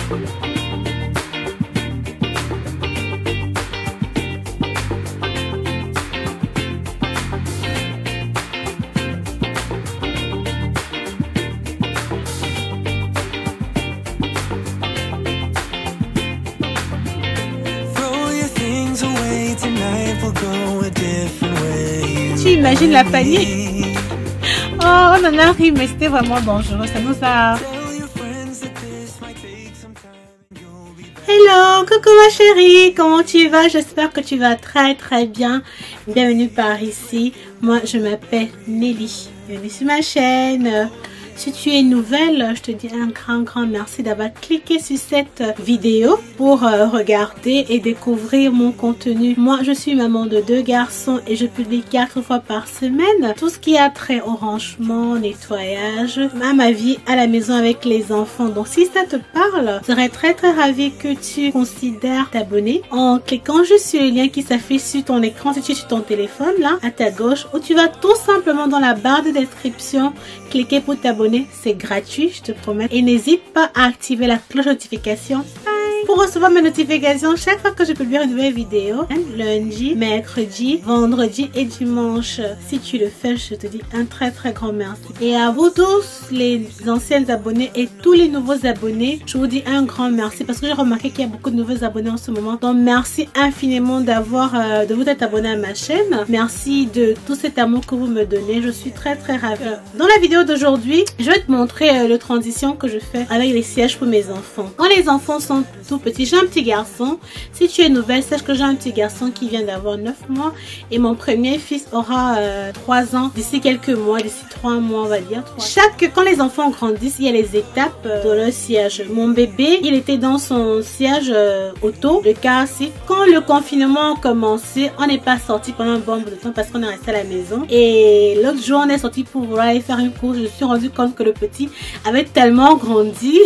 Tu imagines la panique? Oh, on en a ri, mais c'était vraiment dangereux. Ça nous a... Hello, coucou ma chérie, comment tu vas? J'espère que tu vas très bien. Bienvenue par ici. Moi, je m'appelle Nelly. Bienvenue sur ma chaîne. Si tu es nouvelle, je te dis un grand merci d'avoir cliqué sur cette vidéo pour regarder et découvrir mon contenu. Moi, je suis maman de 2 garçons et je publie 4 fois par semaine. Tout ce qui a trait au rangement, nettoyage, à ma vie à la maison avec les enfants. Donc, si ça te parle, je serais très ravie que tu considères t'abonner en cliquant juste sur le lien qui s'affiche sur ton écran si tu es sur ton téléphone, là, à ta gauche, ou tu vas tout simplement dans la barre de description, cliquer pour t'abonner. C'est gratuit, je te promets. Et n'hésite pas à activer la cloche de notification pour recevoir mes notifications chaque fois que je publie une nouvelle vidéo. Lundi, mercredi, vendredi et dimanche. Si tu le fais, je te dis un très grand merci. Et à vous tous, les anciens abonnés et tous les nouveaux abonnés, je vous dis un grand merci parce que j'ai remarqué qu'il y a beaucoup de nouveaux abonnés en ce moment. Donc merci infiniment de vous être abonné à ma chaîne. Merci de tout cet amour que vous me donnez. Je suis très ravie. Dans la vidéo d'aujourd'hui, je vais te montrer le transition que je fais avec les sièges pour mes enfants. Quand les enfants sont tout petits, j'ai un petit garçon. Si tu es nouvelle, sache que j'ai un petit garçon qui vient d'avoir 9 mois et mon premier fils aura 3 ans d'ici quelques mois, d'ici 3 mois on va dire. Quand les enfants grandissent, il y a les étapes de leur siège. Mon bébé, il était dans son siège auto, le car seat. Quand le confinement a commencé, on n'est pas sorti pendant un bon bout de temps parce qu'on est resté à la maison. Et l'autre jour, on est sorti pour aller faire une course. Je me suis rendu compte que le petit avait tellement grandi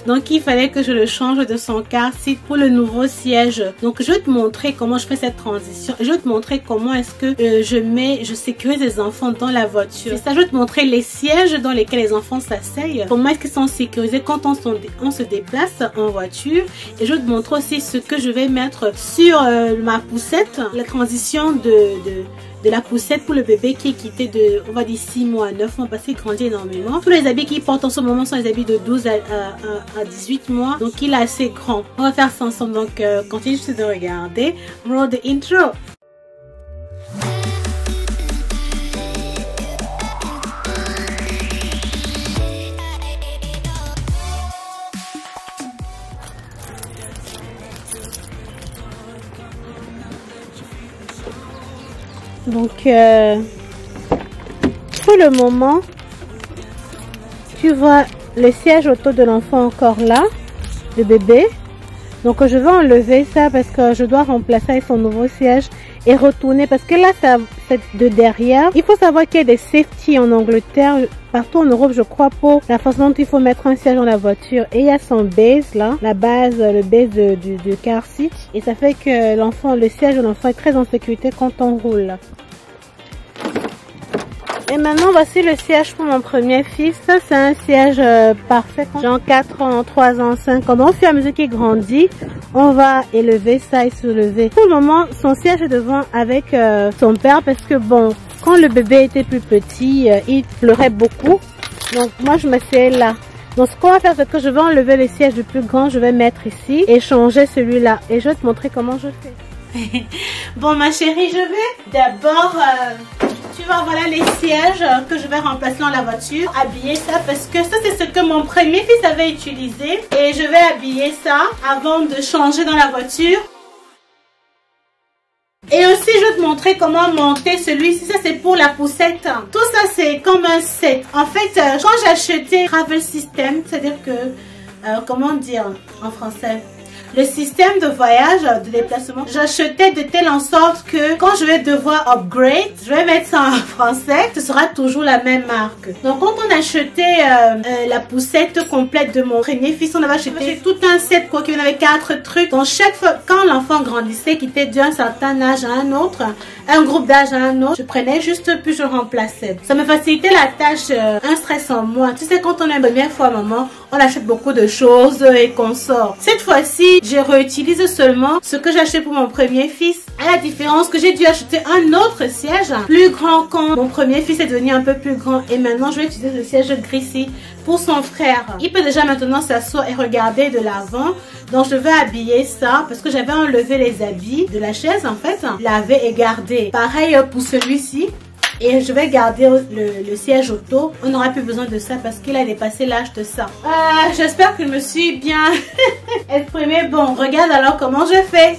donc il fallait que je le change de son car seat pour le nouveau siège. Donc je vais te montrer comment je fais cette transition. Je vais te montrer comment est-ce que je sécurise les enfants dans la voiture. Et ça, je vais te montrer les sièges dans lesquels les enfants s'asseyent, comment est-ce qu'ils sont sécurisés quand on se déplace en voiture. Et je vais te montrer aussi ce que je vais mettre sur ma poussette, la transition de la poussette pour le bébé qui est quitté de, on va dire 6 mois à 9 mois parce qu'il grandit énormément. Tous les habits qu'il porte en ce moment sont les habits de 12 à 18 mois. Donc il est assez grand. On va faire ça ensemble. Donc continue juste de regarder. Roll the intro. Donc, pour le moment, tu vois le siège auto de l'enfant encore là, le bébé. Donc, je vais enlever ça parce que je dois remplacer avec son nouveau siège et retourner parce que là, c'est de derrière. Il faut savoir qu'il y a des safety en Angleterre, partout en Europe, je crois, pour la façon dont il faut mettre un siège dans la voiture. Et il y a son base là, la base, le base du car seat. Et ça fait que le siège de l'enfant est très en sécurité quand on roule. Et maintenant, voici le siège pour mon premier fils. Ça, c'est un siège parfait. Genre 4 ans, 3 ans, 5 ans. Donc, au fur et à mesure qu'il grandit, on va élever ça et soulever. Pour le moment, son siège est devant avec son père parce que bon, quand le bébé était plus petit, il pleurait beaucoup. Donc, moi, je m'assieds là. Donc, ce qu'on va faire, c'est que je vais enlever le siège du plus grand. Je vais mettre ici et changer celui-là. Et je vais te montrer comment je fais. Bon, ma chérie, je vais d'abord... tu vois, voilà les sièges que je vais remplacer dans la voiture. Habiller ça parce que ça, c'est ce que mon premier fils avait utilisé. Et je vais habiller ça avant de changer dans la voiture. Et aussi, je vais te montrer comment monter celui-ci. Ça, c'est pour la poussette. Tout ça, c'est comme un set. En fait, quand j'ai acheté Travel System, c'est-à-dire que, comment dire en français, le système de voyage, de déplacement, j'achetais de telle en sorte que quand je vais devoir upgrade, je vais mettre ça en français, ce sera toujours la même marque. Donc quand on achetait la poussette complète de mon premier fils, on avait acheté tout un set quoi, qui avait 4 trucs. Donc chaque fois, quand l'enfant grandissait, qui était d'un certain âge à un autre, un groupe d'âge à un autre, je prenais juste puis je remplaçais. Ça me facilitait la tâche, un stress en moins. Tu sais, quand on est la première fois maman, on achète beaucoup de choses et qu'on sort. Cette fois-ci, je réutilise seulement ce que j'ai acheté pour mon premier fils. À la différence que j'ai dû acheter un autre siège plus grand quand mon premier fils est devenu un peu plus grand. Et maintenant, je vais utiliser ce siège gris-ci pour son frère. Il peut déjà maintenant s'asseoir et regarder de l'avant. Donc, je vais habiller ça parce que j'avais enlevé les habits de la chaise en fait. Laver et garder. Pareil pour celui-ci. Et je vais garder le siège auto. On n'aura plus besoin de ça parce qu'il a dépassé l'âge de ça. J'espère que je me suis bien exprimée. Bon, regarde alors comment je fais.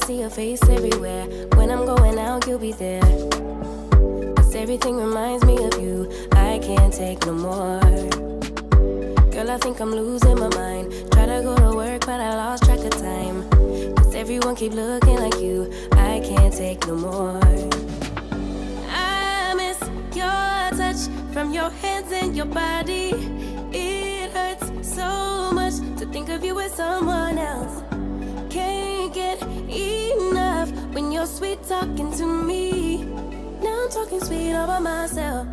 See your face everywhere. When I'm going out, you'll be there. 'Cause everything reminds me of you. I can't take no more. Girl, I think I'm losing my mind. Try to go to work, but I lost track of time. 'Cause everyone keep looking like you. I can't take no more. I miss your touch from your hands and your body. It hurts so much to think of you with someone else. Can't get enough when you're sweet talking to me. Now I'm talking sweet all by myself.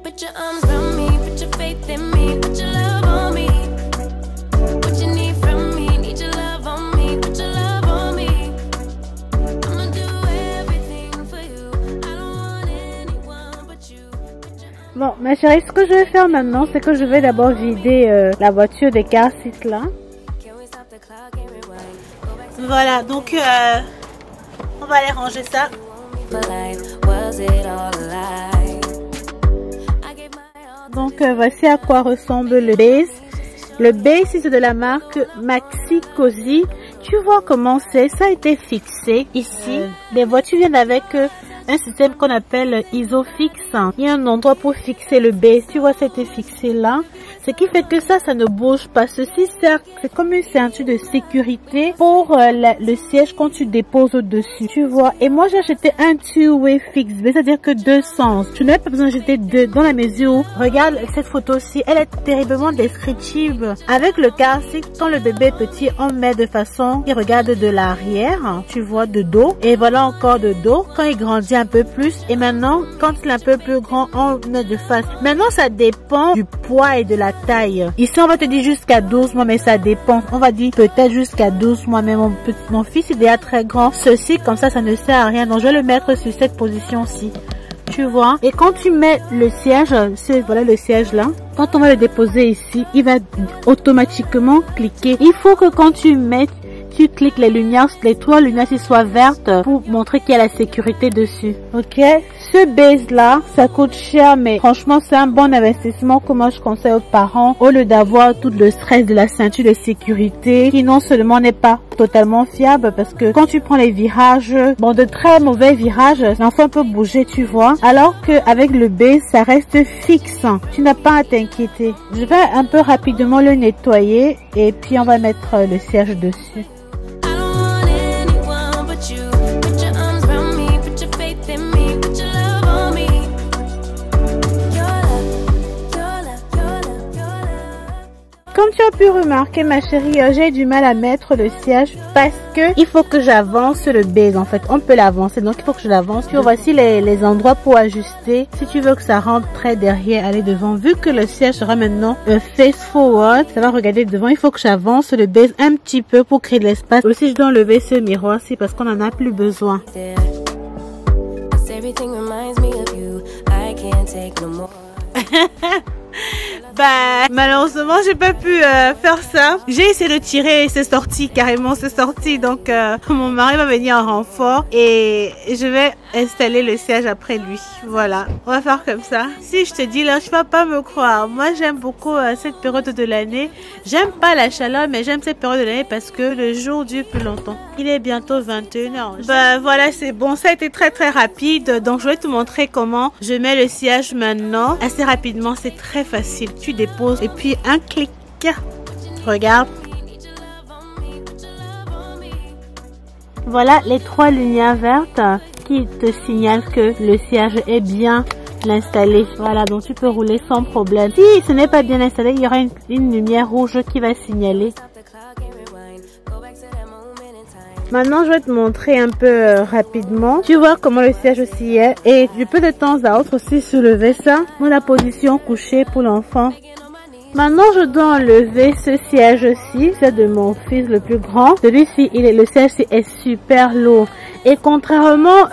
Put your arms around me, put your faith in me, put your love on me. What you need from me, need your love on me, put your love on me. I'ma do everything for you. I don't want anyone but you. Bon, ma chérie, ce que je vais faire maintenant, c'est que je vais d'abord vider la voiture des car seats là. Voilà, donc on va aller ranger ça. Donc voici à quoi ressemble le base. Le base, c'est de la marque Maxi Cozy. Tu vois comment c'est, ça a été fixé ici. Les voitures viennent avec un système qu'on appelle Isofix. Il y a un endroit pour fixer le base. Tu vois, ça a été fixé là. Ce qui fait que ça ne bouge pas. Ceci sert, c'est comme une ceinture de sécurité pour le siège quand tu déposes au-dessus. Tu vois. Et moi, j'ai acheté un two-way fix, c'est-à-dire que deux sens. Je n'avais pas besoin d'acheter deux dans la mesure où, regarde cette photo-ci, elle est terriblement descriptive. Avec le car seat, quand le bébé est petit, on met de façon, il regarde de l'arrière, tu vois, de dos. Et voilà encore de dos. Quand il grandit un peu plus, et maintenant, quand il est un peu plus grand, on met de face. Maintenant, ça dépend du poids et de la taille. Ici, on va te dire jusqu'à 12 mois, mais ça dépend. On va dire peut-être jusqu'à 12 mois, mais mon fils est déjà très grand. Ceci, comme ça ne sert à rien. Donc, je vais le mettre sur cette position-ci. tu vois. Et quand tu mets le siège, voilà le siège là. Quand on va le déposer ici, il va automatiquement cliquer. Il faut que quand tu mets, tu cliques les lumières, les trois lumières qui soient vertes pour montrer qu'il y a la sécurité dessus. Ok? Ce base là, ça coûte cher, mais franchement c'est un bon investissement que moi je conseille aux parents au lieu d'avoir tout le stress de la ceinture de sécurité qui non seulement n'est pas totalement fiable parce que quand tu prends les virages, bon de très mauvais virages, l'enfant peut bouger tu vois, alors qu'avec le base ça reste fixe, tu n'as pas à t'inquiéter. Je vais un peu rapidement le nettoyer et puis on va mettre le siège dessus. Comme tu as pu remarquer ma chérie, j'ai du mal à mettre le siège parce que il faut que j'avance le base en fait. On peut l'avancer donc il faut que je l'avance. Puis voici les endroits pour ajuster. Si tu veux que ça rentre très derrière, aller devant. Vu que le siège sera maintenant face forward, ça va regarder devant. Il faut que j'avance le base un petit peu pour créer de l'espace. Aussi je dois enlever ce miroir-ci parce qu'on en a plus besoin. Bah malheureusement j'ai pas pu faire ça. J'ai essayé de tirer et c'est sorti carrément, c'est sorti. Donc mon mari va venir en renfort et je vais installer le siège après lui. Voilà, on va faire comme ça. Si je te dis là, tu vas pas me croire. Moi j'aime beaucoup cette période de l'année. J'aime pas la chaleur mais j'aime cette période de l'année parce que le jour dure plus longtemps. Il est bientôt 21h. Bah voilà, c'est bon, ça a été très rapide. Donc je vais te montrer comment je mets le siège maintenant. Assez rapidement, c'est très facile. Tu déposes et puis un clic. Regarde. Voilà les trois lumières vertes qui te signalent que le siège est bien installé. Voilà, donc tu peux rouler sans problème. Si ce n'est pas bien installé, il y aura une lumière rouge qui va signaler. Maintenant, je vais te montrer un peu rapidement. Tu vois comment le siège aussi est. Et je peux de temps à autre aussi soulever ça dans la position couchée pour l'enfant. Maintenant, je dois enlever ce siège-ci. C'est de mon fils le plus grand. Celui-ci, le siège-ci est super lourd. Et contrairement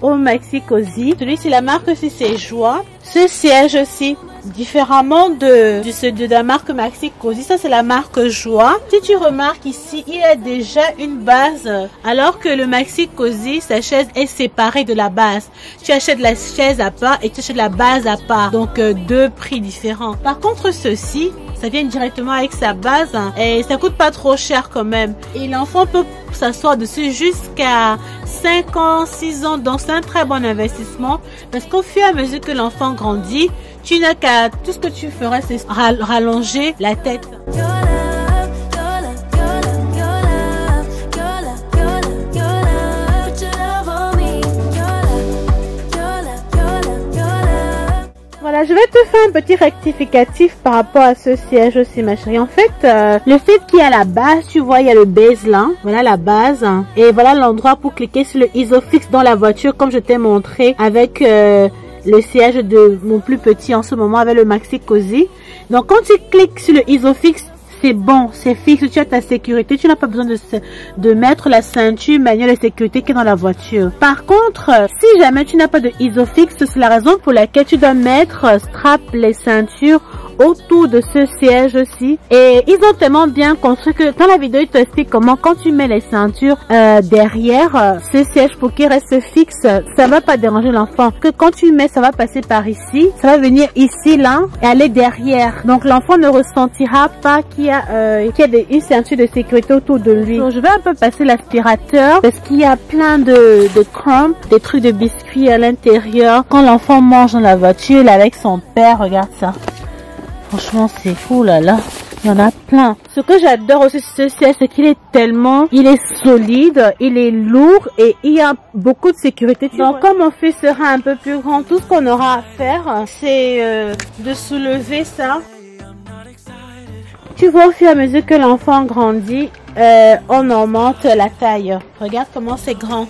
au Maxi Cosi, celui-ci, la marque aussi, c'est Joie. Ce siège-ci, différemment de la marque Maxi Cosi, ça c'est la marque Joie. Si tu remarques ici, il y a déjà une base, alors que le Maxi Cosi, sa chaise est séparée de la base. Tu achètes la chaise à part et tu achètes la base à part, donc deux prix différents. Par contre, ceci, ça vient directement avec sa base et ça coûte pas trop cher quand même. Et l'enfant peut s'asseoir dessus jusqu'à 5 ans, 6 ans, donc c'est un très bon investissement parce qu'au fur et à mesure que l'enfant grandit, tu n'as qu'à, tout ce que tu feras c'est rallonger la tête. Voilà, je vais te faire un petit rectificatif par rapport à ce siège aussi, ma chérie. En fait, le fait qu'il y a la base, tu vois, il y a le base là. Voilà la base. Et voilà l'endroit pour cliquer sur le ISOFIX dans la voiture, comme je t'ai montré avec le siège de mon plus petit en ce moment avec le Maxi Cosi. Donc, quand tu cliques sur le ISOFIX, c'est bon, c'est fixe, tu as ta sécurité, tu n'as pas besoin de mettre la ceinture manuelle de sécurité qui est dans la voiture. Par contre, si jamais tu n'as pas de ISOFIX, c'est la raison pour laquelle tu dois mettre strap les ceintures autour de ce siège-ci. Et ils ont tellement bien construit que dans la vidéo, ils t'expliquent comment quand tu mets les ceintures derrière ce siège pour qu'il reste fixe, ça va pas déranger l'enfant. Que quand tu mets, ça va passer par ici, ça va venir ici, là, et aller derrière. Donc l'enfant ne ressentira pas qu'il y a, une ceinture de sécurité autour de lui. Donc je vais un peu passer l'aspirateur parce qu'il y a plein de crumbs, des trucs de biscuits à l'intérieur. Quand l'enfant mange dans la voiture, là, avec son père, regarde ça. Franchement, c'est fou là. Il y en a plein. Ce que j'adore aussi sur ce siège, c'est qu'il est il est solide, il est lourd et il y a beaucoup de sécurité. Donc, comme mon fils sera un peu plus grand, tout ce qu'on aura à faire, c'est de soulever ça. Tu vois, au fur et à mesure que l'enfant grandit, on augmente la taille. Regarde comment c'est grand.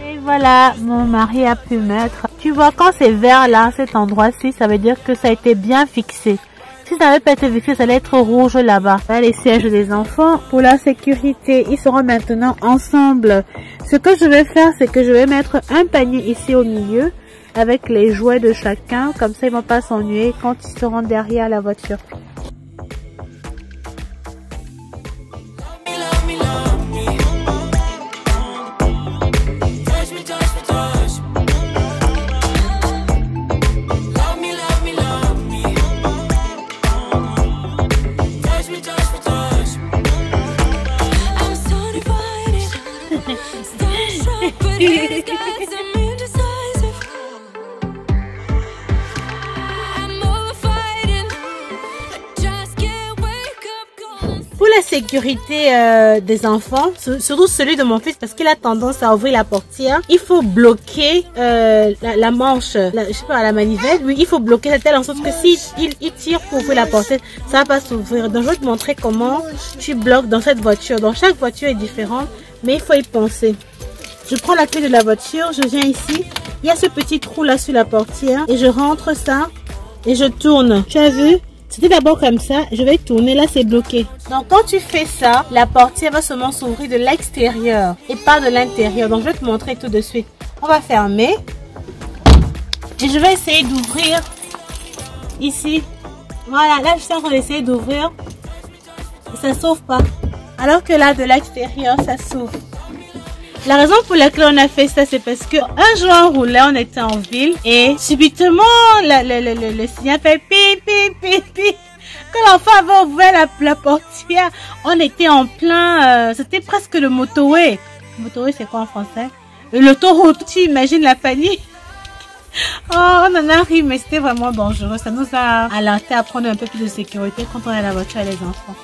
Et voilà, mon mari a pu mettre. Tu vois, quand c'est vert là, cet endroit-ci, ça veut dire que ça a été bien fixé. Si ça n'avait pas été fixé, ça allait être rouge là-bas. Là, les sièges des enfants. Pour la sécurité, ils seront maintenant ensemble. Ce que je vais faire, c'est que je vais mettre un panier ici au milieu avec les jouets de chacun. Comme ça, ils vont pas s'ennuyer quand ils seront derrière la voiture. Pour la sécurité des enfants, surtout celui de mon fils parce qu'il a tendance à ouvrir la portière, il faut bloquer la manche, je sais pas, la manivelle. Oui, il faut bloquer de telle en sorte que si il tire pour ouvrir la portière, ça va pas s'ouvrir. Donc je vais te montrer comment tu bloques dans cette voiture. Donc chaque voiture est différente, mais il faut y penser. Je prends la clé de la voiture, je viens ici, il y a ce petit trou là sur la portière et je rentre ça et je tourne. Tu as vu? C'était d'abord comme ça, je vais tourner, là c'est bloqué. Donc quand tu fais ça, la portière va seulement s'ouvrir de l'extérieur et pas de l'intérieur. Donc je vais te montrer tout de suite. On va fermer et je vais essayer d'ouvrir ici. Voilà, là je suis en train d'essayer d'ouvrir et ça s'ouvre pas. Alors que là de l'extérieur ça s'ouvre. La raison pour laquelle on a fait ça, c'est parce que un jour on roulait, on était en ville et subitement le signal fait pip pip pip pip. Quand l'enfant avait ouvert la portière, on était en plein, c'était presque le motorway. Le motorway c'est quoi en français? L'autoroute, tu imagines la panique? Oh, on en a ri, mais c'était vraiment dangereux. Ça nous a alerté à prendre un peu plus de sécurité quand on est à la voiture et les enfants.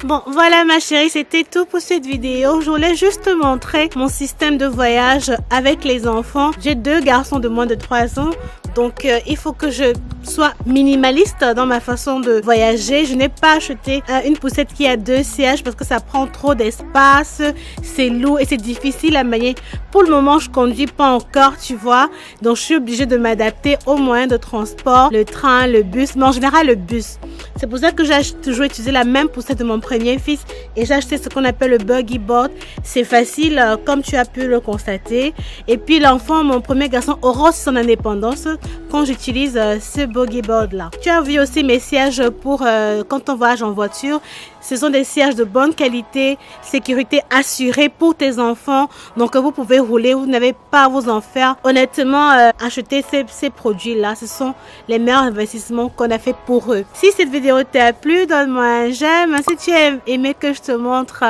Bon, voilà ma chérie, c'était tout pour cette vidéo. Je voulais juste te montrer mon système de voyage avec les enfants. J'ai 2 garçons de moins de 3 ans. Donc, il faut que je sois minimaliste dans ma façon de voyager. Je n'ai pas acheté une poussette qui a 2 sièges parce que ça prend trop d'espace. C'est lourd et c'est difficile à manier. Pour le moment, je conduis pas encore, tu vois. Donc, je suis obligée de m'adapter aux moyens de transport, le train, le bus, mais en général, le bus. C'est pour ça que j'ai toujours utilisé la même poussette de mon premier fils et j'ai acheté ce qu'on appelle le buggy board. C'est facile, comme tu as pu le constater. Et puis, l'enfant, mon premier garçon, aura aussi son indépendance quand j'utilise ce buggy board là. Tu as vu aussi mes sièges pour quand on voyage en voiture. Ce sont des sièges de bonne qualité, sécurité assurée pour tes enfants. Donc vous pouvez rouler, vous n'avez pas à vous en faire. Honnêtement, acheter ces produits-là, ce sont les meilleurs investissements qu'on a fait pour eux. Si cette vidéo t'a plu, donne-moi un j'aime. Si tu as aimé que je te montre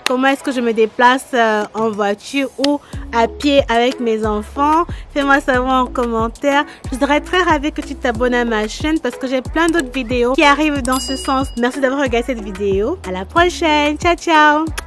comment est-ce que je me déplace en voiture ou à pied avec mes enfants, fais-moi savoir en commentaire. Je serais très ravie que tu t'abonnes à ma chaîne parce que j'ai plein d'autres vidéos qui arrivent dans ce sens. Merci d'avoir regardé cette vidéo. À la prochaine. Ciao, ciao.